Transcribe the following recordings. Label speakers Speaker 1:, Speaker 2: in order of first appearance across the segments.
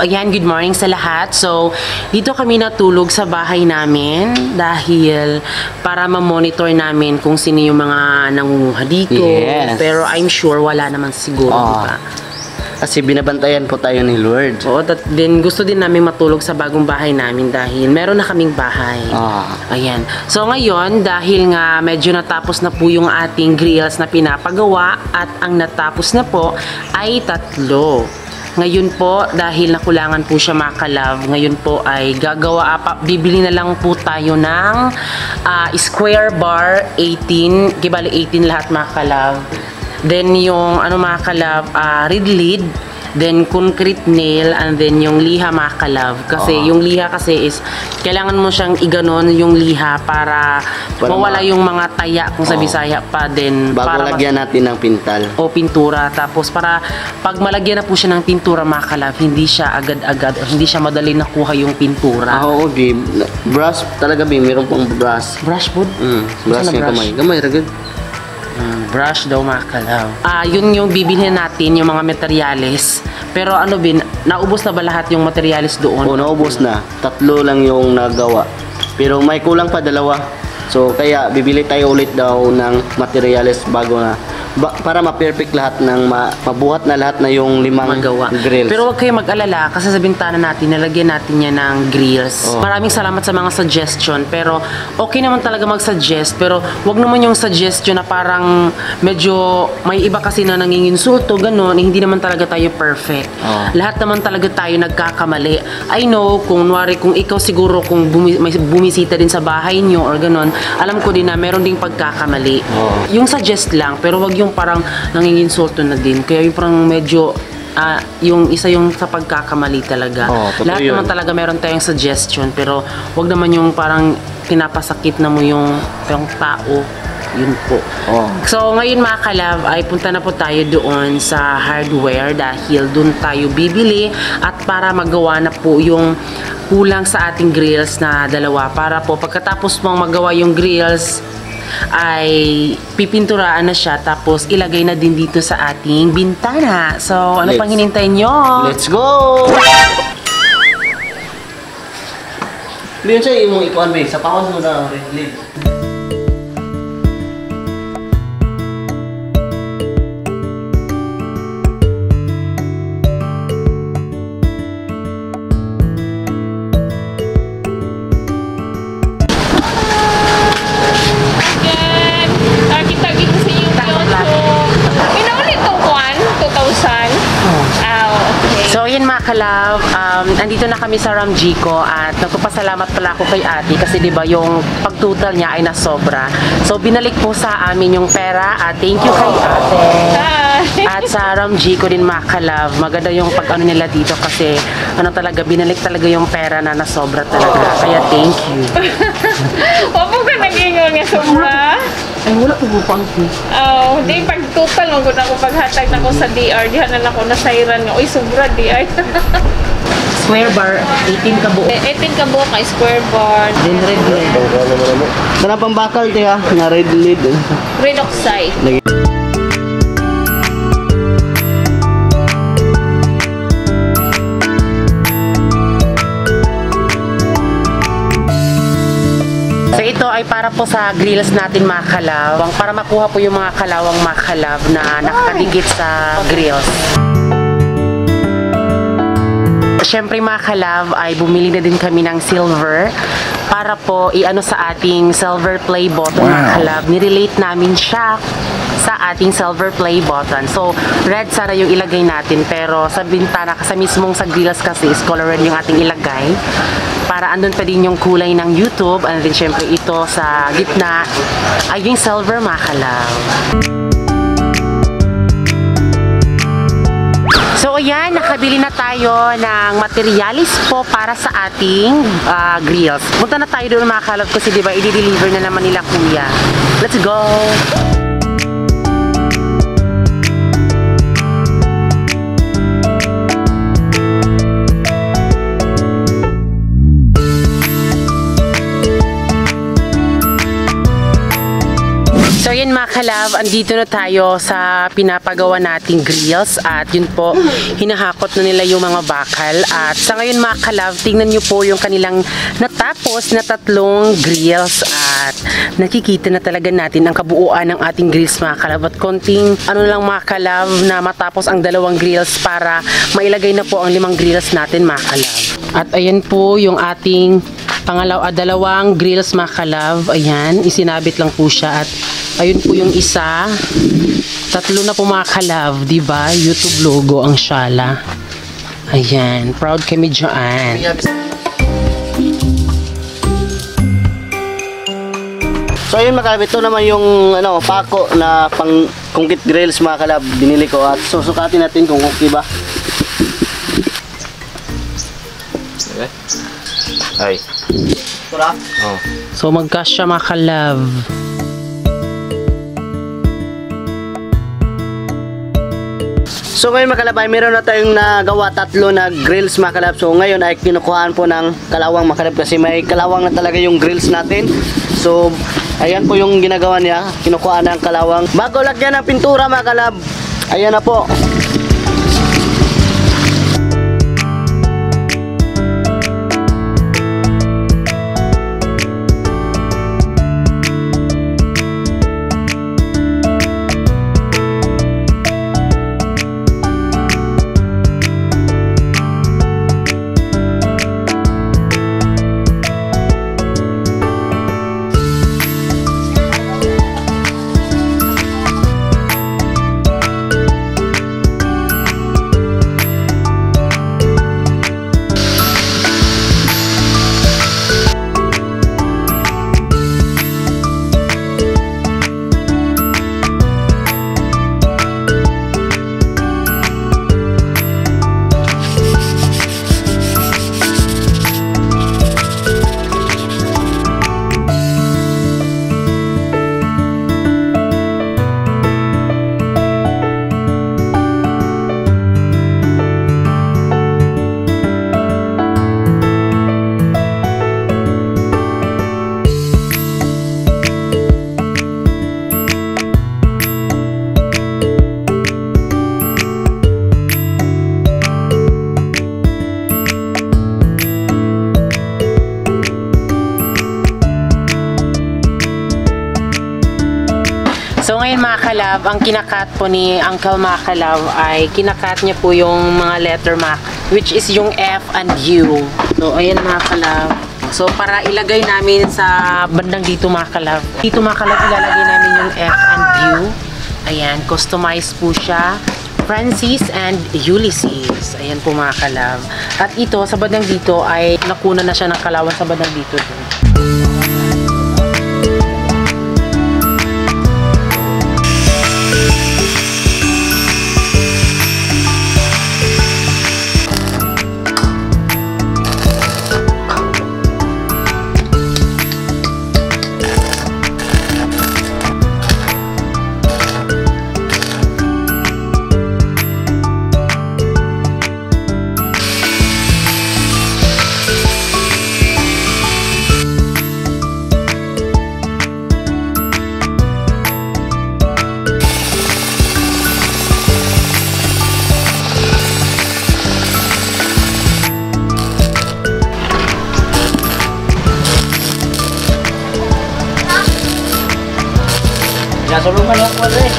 Speaker 1: Again, good morning sa lahat. So, dito kami natulog sa bahay namin dahil para ma-monitor namin kung sino yung mga nangunguha dito.
Speaker 2: Yes.
Speaker 1: Pero I'm sure wala naman siguro, diba?
Speaker 2: Kasi binabantayan po tayo ni Lord.
Speaker 1: Oo, then gusto din namin matulog sa bagong bahay namin dahil meron na kaming bahay. Ayan. So ngayon, dahil nga medyo natapos na po yung ating grills na pinapagawa at ang natapos na po ay 3. Ngayon po, dahil nakulangan po siya mga ka-love, ngayon po ay bibili na lang po tayo ng square bar 18, kibali 18 lahat mga ka-love. Then yung mga ka-love, red lid, then concrete nail, and then yung liha mga ka-love. Kasi yung liha kasi is kailangan mo siyang iganon yung liha para mawala yung mga taya kung sa Bisaya pa din.
Speaker 2: Bago lagyan natin ng pintal. O
Speaker 1: pintura. Tapos para pag malagyan na po siya ng pintura mga ka-love, hindi siya agad-agad o hindi siya madali nakuha yung pintura.
Speaker 2: Oo, babe. Brush talaga, babe. Meron pong brush.
Speaker 1: Brush po?
Speaker 2: Brush yung kamay. Kamay, ragad.
Speaker 1: Brush daw mga ka-love. Yun yung bibilhin natin, yung mga materyales. Pero naubos na ba lahat yung materyales doon?
Speaker 2: Oo, naubos na. 3 lang yung nagawa. Pero may kulang pa 2. So, kaya bibili tayo ulit daw ng materyales bago na. Para ma-perfect lahat ng mabuhat na lahat na yung 5 grills.
Speaker 1: Pero wag kayo mag-alala kasi sa bintana natin, nalagyan natin yan ng grills. Maraming salamat sa mga suggestion. Pero okay naman talaga mag-suggest. Pero wag naman yung suggestion na parang medyo may iba kasi na nanginginsulto, ganun. Hindi naman talaga tayo perfect. Lahat naman talaga tayo nagkakamali. I know, kung ikaw siguro kung may bumisita din sa bahay nyo or ganun, alam ko din na meron ding pagkakamali. Yung suggest lang, pero wag yung parang nanginginsulto na din. Kaya yung parang medyo yung isa yung sa pagkakamali talaga. Lahat naman talaga meron tayong suggestion, pero wag naman yung parang pinapasakit na mo yung tao. Yun po. So ngayon mga ka-love ay punta na po tayo doon sa hardware dahil doon tayo bibili at para magawa na po yung kulang sa ating grills na 2. Para po pagkatapos mong magawa yung grills ay pipinturaan na siya tapos ilagay na din dito sa ating bintana. So, ano pang hinintay nyo?
Speaker 2: Let's go! Liyon siya yung ikuan ba? Sa pakon mo na red lid.
Speaker 1: Ka-love, andito na kami sa Ramjico at nagpapasalamat pala ako kay ate kasi diba yung pagtutal niya ay nasobra. So binalik po sa amin yung pera at thank you kay ate. At sa Ramjico din mga ka-love, maganda yung pag-ano nila dito kasi talaga, binalik talaga yung pera na nasobra talaga. Kaya thank you.
Speaker 3: Huwag mo ka nag-ingon nga sobra.
Speaker 1: Ay, wala po bupang ko.
Speaker 3: Di pag total, magod ako paghatag na ko sa DR, dihan na ako nasairan nga, uy, sobra DR.
Speaker 1: Square bar, 18 ka buo.
Speaker 3: 18 ka buo kay square bar.
Speaker 1: Then red lid.
Speaker 2: Sana pang bakal tiya, na red lid.
Speaker 3: Red oxide.
Speaker 1: So ito ay para po sa grills natin mga kalawang, para makuha po yung mga kalawang mga kalab na nakakadikit sa grills. Siyempre mga kalab ay bumili na din kami ng silver para po i-ano sa ating silver play button mga kalab. Nirelate namin siya sa ating silver play button. So red sana yung ilagay natin pero sa bintana, sa mismong sa grills kasi is color red yung ating ilagay. Para andun pa din yung kulay ng YouTube. And then syempre ito sa gitna ay yung silver mga kalab. So ayan, nakabili na tayo ng materialis po para sa ating grills. Punta na tayo doon mga kalab kasi diba i-deliver na naman nila kuya. Let's go! So yun mga kalab, andito na tayo sa pinapagawa nating grills at yun po, hinahakot na nila yung mga bakal at sa ngayon mga kalab, tingnan nyo po yung kanilang natapos na 3 grills at nakikita na talaga natin ang kabuuan ng ating grills mga kalab at konting ano lang mga kalab na matapos ang 2 grills para mailagay na po ang 5 grills natin mga kalab. At ayan po yung ating 2 grills mga kalab. Ayan, isinabit lang po siya at ayun po yung isa. 3 na po mga kalab, diba? YouTube logo ang Shala. Ayan, proud kami dyan.
Speaker 2: So ayun mga kalab, ito naman yung pako na pang concrete grills mga kalab, binili ko at susukatin natin kung okay ba. Okay. Ay. Tura? Oh.
Speaker 1: So magkasya mga kalab.
Speaker 2: So ngayon mga kalab ay meron na tayong nagawa 3 na grills mga kalab. So ngayon ay kinukuhaan po ng kalawang mga kalab kasi may kalawang na talaga yung grills natin. So ayan po yung ginagawa niya, kinukuhaan ng kalawang. Bago lagyan ng pintura mga kalab, ayan na po.
Speaker 1: So ngayon mga kalab, ang kinakat po ni Uncle mga kalab ay kinakat niya po yung mga letter Mac, which is yung F and U. So ayan mga kalab. So para ilagay namin sa bandang dito mga kalab. Dito mga kalab ilalagay namin yung F and U. Ayan, customized po siya. Francis and Ulysses. Ayan po mga kalab. At ito sa bandang dito ay nakuna na siya ng kalawan sa bandang dito.
Speaker 2: Nasulungan lang po rin.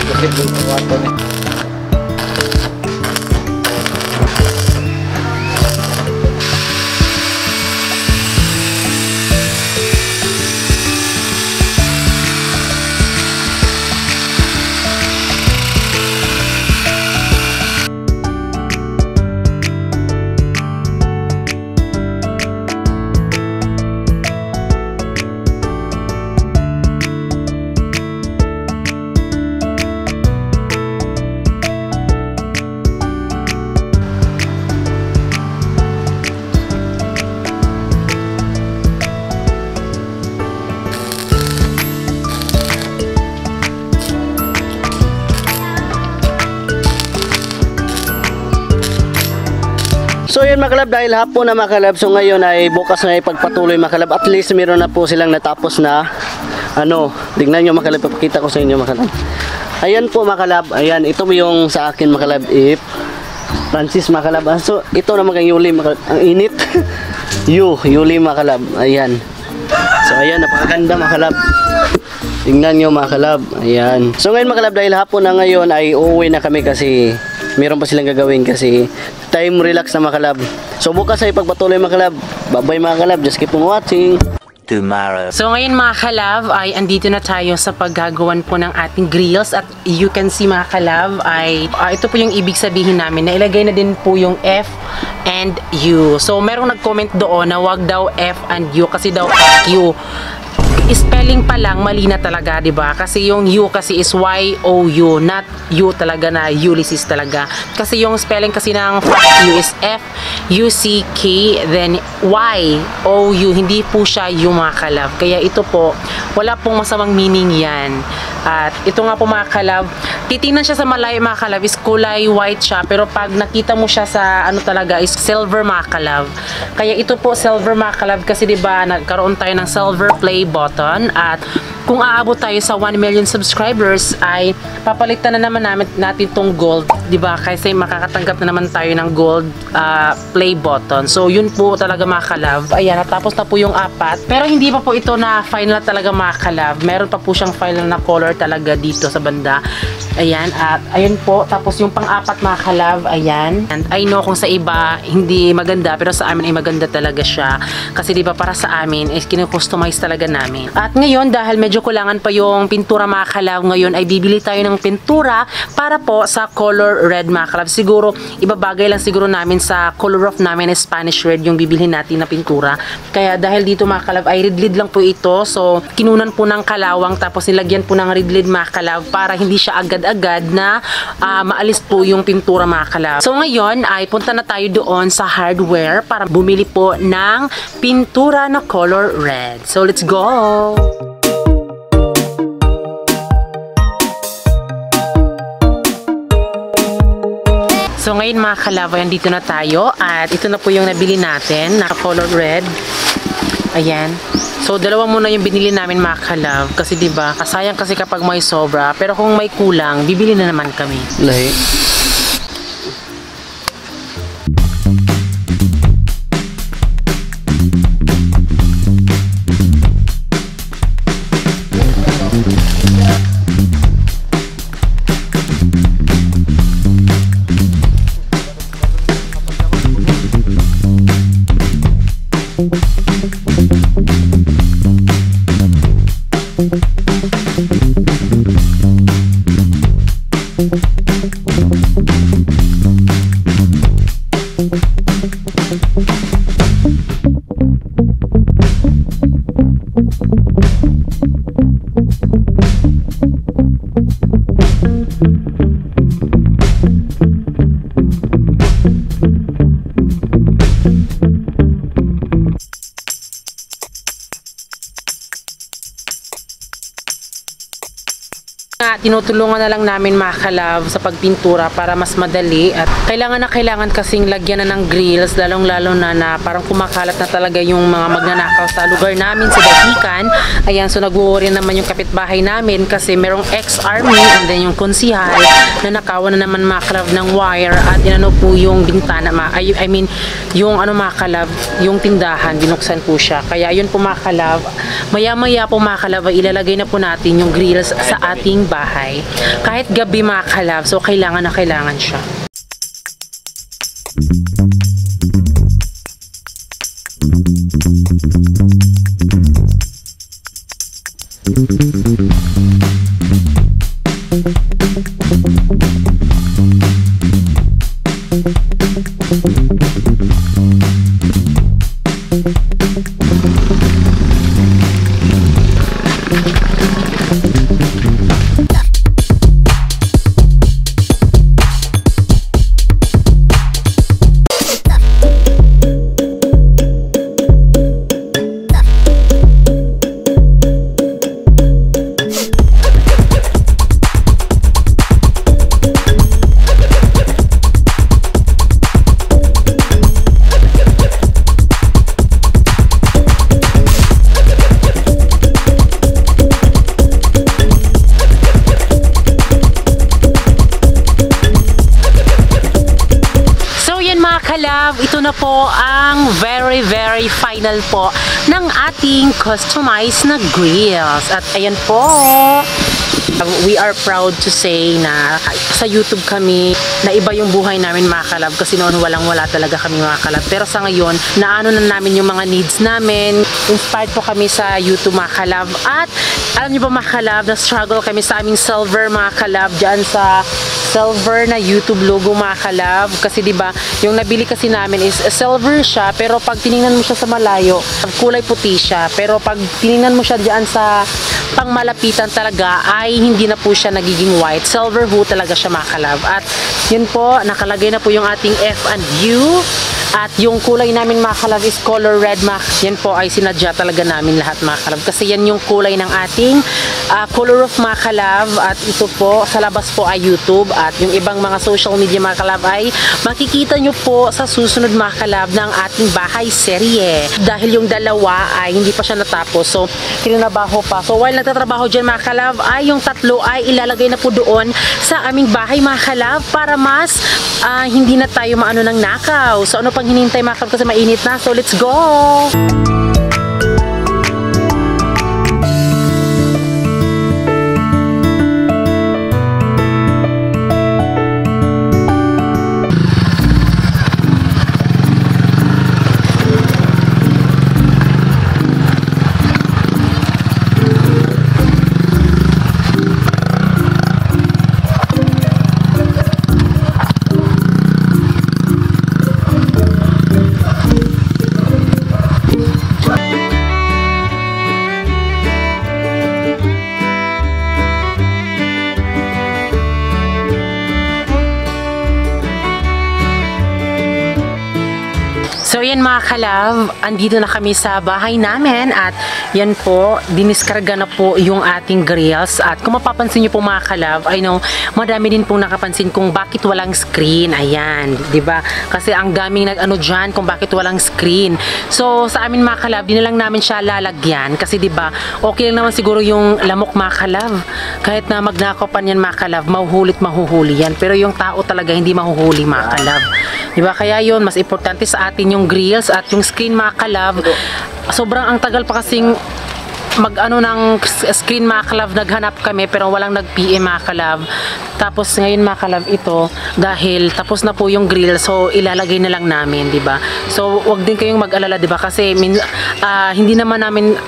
Speaker 2: Kasi doon po ato ni. ngayon mga kalab, dahil hapon na mga kalab, so ngayon ay bukas na ipagpatuloy mga kalab. At least meron na po silang natapos na tingnan nyo mga kalab, papakita ko sa inyo mga kalab. Ayan po mga kalab, ayan, ito yung sa akin mga kalab, Francis mga kalab. So ito naman kang Yuli mga kalab, ang init. Yuli mga kalab, ayan. So ayan, napakaganda mga kalab. Tingnan nyo mga kalab, ayan. So ngayon mga kalab, dahil hapon na ngayon ay uuwi na kami kasi meron pa silang gagawin kasi time relax na mga kalab. So bukas ay pagpatuloy mga kalab. Bye bye mga kalab, just keep on watching.
Speaker 4: Tomorrow.
Speaker 1: So ngayon mga kalab ay andito na tayo sa paggagawan po ng ating grills at you can see mga kalab ay ito po yung ibig sabihin namin na ilagay na din po yung F and U. So merong nag-comment doon na wag daw F and U kasi daw Q. Spelling pa lang mali na talaga, 'di ba? Kasi yung U kasi is Y-O-U, not U talaga na Ulysses talaga. Kasi yung spelling kasi ng U is F-U-C-K then Y-O-U, hindi po siya yung mga kalab. Kaya ito po, wala pong masamang meaning 'yan. At ito nga po mga kalab, titingnan siya sa malayo mga kalab is kulay white siya, pero pag nakita mo siya sa talaga is silver mga kalab. Kaya ito po silver mga kalab kasi 'di ba nagkaroon tayo ng silver play button at kung aabot tayo sa 1 million subscribers ay papalitan na naman natin tong gold, 'di ba? Kasi makakatanggap na naman tayo ng gold play button. So yun po talaga mga kalab. Ayan, natapos na po yung 4. Pero hindi pa po ito na final talaga mga kalab. Meron pa po siyang final na color talaga dito sa banda. Ayan, at ayun po, tapos yung pang-4 mga kalab, ayan. And I know kung sa iba hindi maganda, pero sa amin ay maganda talaga siya. Kasi 'di ba para sa amin is kinu-customize talaga namin. At ngayon dahil medyo kulangan pa yung pintura mga kalab, ngayon ay bibili tayo ng pintura para po sa color red mga kalab. Siguro ibabagay lang siguro namin sa color of namin is Spanish red yung bibilhin natin na pintura. Kaya dahil dito mga kalab ay red lid lang po ito. So kinunan po ng kalawang tapos nilagyan po ng red lid mga kalab para hindi siya agad-agad na maalis po yung pintura mga kalab. So ngayon ay punta na tayo doon sa hardware para bumili po ng pintura na color red. So let's go! So ngayon mga kalab, dito na tayo at ito na po yung nabili natin na color red. Ayan. So dalawa muna yung binili namin mga kalab kasi 'di ba? Kasayang kasi kapag may sobra, pero kung may kulang, bibili na naman kami.
Speaker 2: Lahi.
Speaker 1: Tinutulungan na lang namin mga kalab sa pagpintura para mas madali at kailangan kasing lagyan na ng grills lalong-lalo na parang kumakalat na talaga yung mga magnanakaw sa lugar namin sa Dahican. Ayan, so nag-worry naman yung kapitbahay namin kasi merong ex-army and then yung konsihal na nakawan na naman mga kalab ng wire at inano po yung bintana, I mean yung mga kalab, yung tindahan, binuksan po siya. Kaya yun po mga kalab, maya-maya po mga kalab ilalagay na po natin yung grills sa ating bahay. Kahit gabi mga kalab, so kailangan siya. kalab, ito na po ang very final po ng ating customized na grills. At ayan po, we are proud to say na sa YouTube kami, na iba yung buhay namin mga kalab, kasi noon wala talaga kami mga kalab. Pero sa ngayon, naano na namin yung mga needs namin. Inspired po kami sa YouTube mga kalab. At alam niyo ba mga kalab, na struggle kami sa aming silver mga kalab, dyan sa silver na YouTube logo mga kalab. Kasi diba, yung nabili kasi namin is silver siya, pero pag tiningnan mo siya sa malayo, kulay puti siya. Pero pag tiningnan mo siya dyan sa pangmalapitan talaga, ay hindi na po siya nagiging white. Silver ho talaga siya mga kalab. At yun po, nakalagay na po yung ating F&U. At yung kulay namin mga kalab is color red. Yan po ay sinadya talaga namin lahat mga kalab. Kasi yan yung kulay ng ating color of mga kalab. At ito po, sa labas po ay YouTube. At yung ibang mga social media mga kalab ay makikita nyo po sa susunod mga kalab ng ating bahay serye. Dahil yung dalawa ay hindi pa siya natapos. So, kinanabaho pa. So, while nagtatrabaho dyan mga kalab, ay yung tatlo ay ilalagay na po doon sa aming bahay mga kalab para mas hindi na tayo maano ng nakaw. So, ano pang hinintay mga kalab kasi mainit na. So, let's go! So yan mga kalab, andito na kami sa bahay namin at yan po, diniskarga na po yung ating grills. At kung mapapansin nyo po mga kalab, I know, madami din pong nakapansin kung bakit walang screen. Ayan, di ba? Kasi ang daming nag-ano dyan kung bakit walang screen. So sa amin mga kalab, di na lang namin siya lalagyan kasi di ba, okay lang naman siguro yung lamok mga kalab. Kahit na magnakapan yan mga kalab, mahuhuli yan. Pero yung tao talaga hindi mahuhuli mga kalab. Diba? Kaya yun, mas importante sa atin yung grills at yung screen mga kalab. Sobrang ang tagal pa kasing mag-ano ng screen mga kalab, naghanap kami pero walang nag-PM mga kalab. Tapos ngayon mga kalab ito, dahil tapos na po yung grill, so ilalagay na lang namin, di ba? So wag din kayong mag-alala, di ba? Kasi hindi naman namin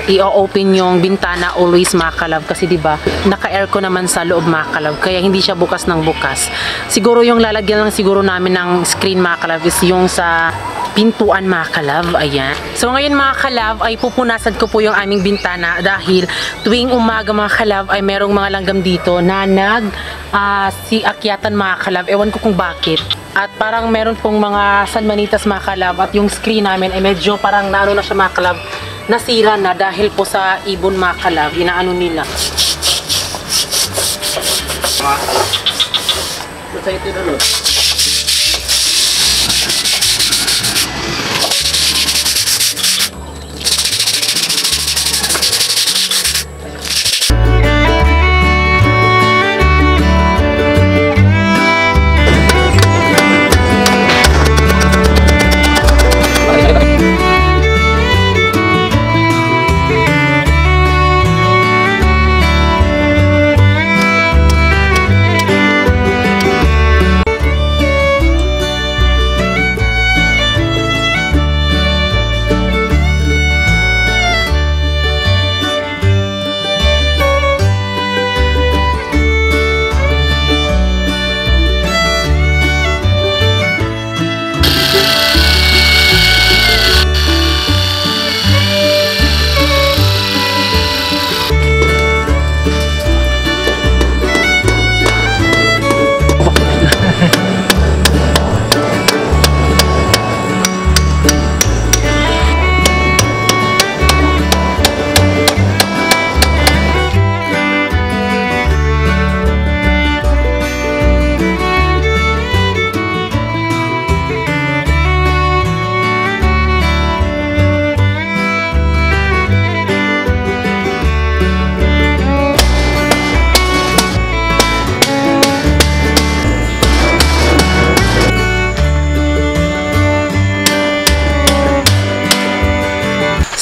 Speaker 1: i-open yung bintana always mga kalab kasi di ba? Naka-aircon naman sa loob mga kalab, kaya hindi siya bukas ng bukas. Siguro yung lalagyan lang siguro namin ng screen mga kalab is yung sa pintuan mga kalab, ayan. So ngayon mga kalab ay pupunasan ko po yung aming bintana dahil tuwing umaga mga kalab ay merong mga langgam dito na si akyatan mga kalab, ewan ko kung bakit. At parang meron pong mga sanmanitas mga kalab at yung screen namin ay medyo parang naano na siya mga kalab, nasira na dahil po sa ibon mga kalab, inaano nila.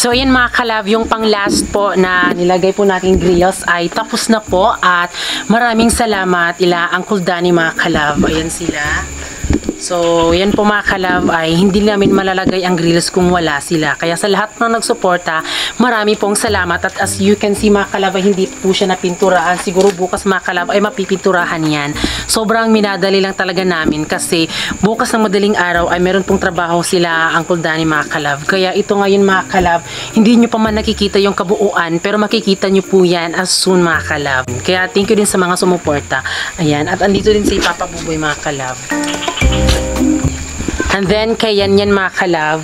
Speaker 1: So ayan mga kalab, yung pang last po na nilagay po natin grills ay tapos na po at maraming salamat ila Uncle Danny mga kalab. Ayan sila. So, yan po mga kalab ay hindi namin malalagay ang grills kung wala sila. Kaya sa lahat ng nagsuporta, marami pong salamat. At as you can see mga kalab ay hindi po siya napinturaan. Siguro bukas mga kalab ay mapipinturahan yan. Sobrang minadali lang talaga namin kasi bukas ng madaling araw ay meron pong trabaho sila Uncle Danny mga kalab. Kaya ito ngayon mga kalab, hindi nyo pa man nakikita yung kabuuan pero makikita nyo po yan as soon mga kalab. Kaya thank you din sa mga sumuporta. Ayan, at andito din si Papa Buboy mga kalab. And then, kay yan mga kalab,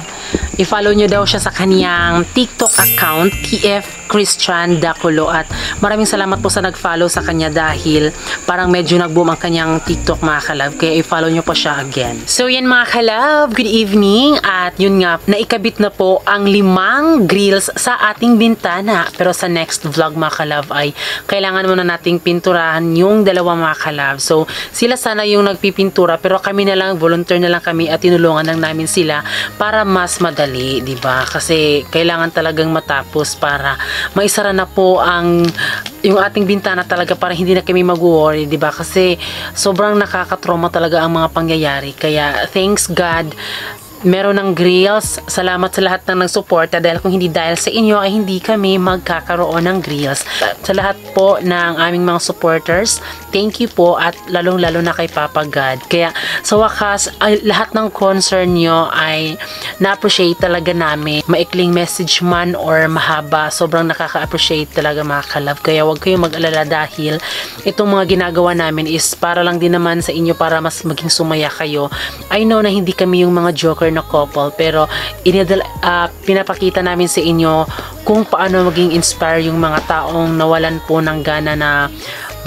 Speaker 1: i-follow nyo daw siya sa kaniyang TikTok account, TF Christian Daculo. At maraming salamat po sa nag-follow sa kanya dahil parang medyo nag-boom ang kanyang TikTok mga kalab. Kaya i-follow nyo pa siya again. So yan mga kalab, good evening. At yun nga, naikabit na po ang 5 grills sa ating bintana. Pero sa next vlog mga kalab ay kailangan muna nating pinturahan yung 2 mga kalab. So sila sana yung nagpipintura pero kami na lang, volunteer na lang kami at tinulungan lang namin sila para mas madali, di ba? Kasi kailangan talagang matapos para maisara na po yung ating bintana talaga para hindi na kami mag-worry, di ba? Kasi sobrang nakakatrauma talaga ang mga pangyayari. Kaya thanks God, meron ng grills. Salamat sa lahat ng nagsuporta dahil kung hindi dahil sa inyo ay hindi kami magkakaroon ng grills. Sa lahat po ng aming mga supporters, thank you po at lalong-lalo na kay Papa God. Kaya sa wakas, ay, lahat ng concern nyo ay na-appreciate talaga namin. Maikling message man or mahaba, sobrang nakaka-appreciate talaga mga kalab. Kaya wag kayong mag-alala dahil itong mga ginagawa namin is para lang din naman sa inyo para mas maging sumaya kayo. I know na hindi kami yung mga joker na couple pero pinapakita namin sa inyo kung paano maging inspire yung mga taong nawalan po ng gana na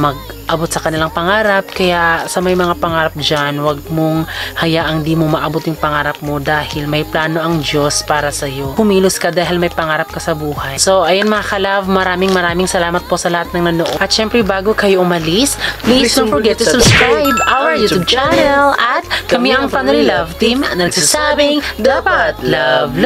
Speaker 1: mag-abot sa kanilang pangarap. Kaya sa may mga pangarap dyan, wag mong hayaang di mo maabot yung pangarap mo dahil may plano ang Diyos para sa iyo. Kumilos ka dahil may pangarap ka sa buhay. So ayun mga kalab, maraming salamat po sa lahat ng nanood. At syempre bago kayo umalis, please don't forget to subscribe our YouTube channel at kami ang Family Love Team na nagsasabing dapat love.